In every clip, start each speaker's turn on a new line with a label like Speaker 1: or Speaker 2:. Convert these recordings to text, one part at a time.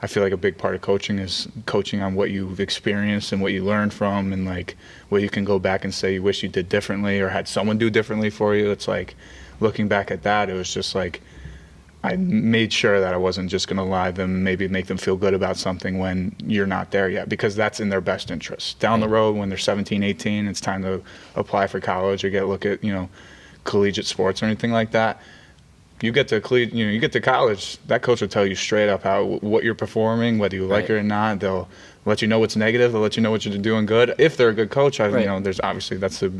Speaker 1: I feel like a big part of coaching is coaching on what you've experienced and what you learned from, and like what you can go back and say you wish you did differently or had someone do differently for you. It's like looking back at that, it was just like I made sure that I wasn't just going to lie to them, maybe make them feel good about something when you're not there yet, because that's in their best interest. Down the road when they're 17, 18, it's time to apply for college or get a look at, collegiate sports or anything like that. You get to college, that coach will tell you straight up what you're performing, whether you like it or not. They'll let you know what's negative. They'll let you know what you're doing good. If they're a good coach, there's obviously that's the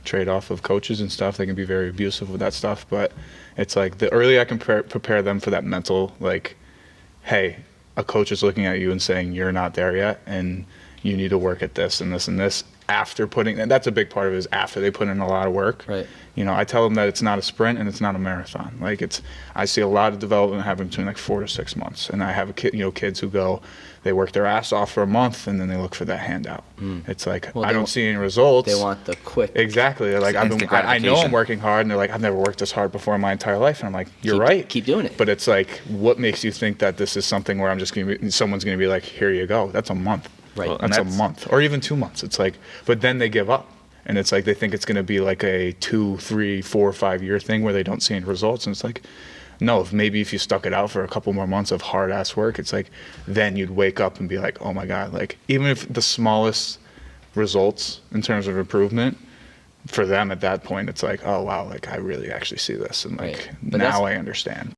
Speaker 1: trade-off of coaches and stuff. They can be very abusive with that stuff, but it's like the earlier I can prepare them for that mental, like, hey, a coach is looking at you and saying you're not there yet, and you need to work at this and this and this. And that's a big part of it, is after they put in a lot of work.
Speaker 2: Right.
Speaker 1: I tell them that it's not a sprint and it's not a marathon. Like I see a lot of development happen between like 4 to 6 months. And I have kids who go, they work their ass off for a month and then they look for that handout. It's like, I don't see any results.
Speaker 2: They want the quick.
Speaker 1: Exactly. They're like, I know I'm working hard, and they're like, I've never worked this hard before in my entire life. And I'm like, you're right.
Speaker 2: Keep doing it.
Speaker 1: But it's like, what makes you think that this is something where someone's going to be like, here you go. That's a month.
Speaker 2: Right. Well,
Speaker 1: that's a month or even 2 months. It's like, but then they give up. And it's like they think it's going to be like a 2, 3, 4, 5 year thing where they don't see any results. And it's like, no, if you stuck it out for a couple more months of hard ass work, it's like then you'd wake up and be like, oh my God, like even if the smallest results in terms of improvement for them at that point, it's like, oh wow, like I really actually see this, and like now I understand.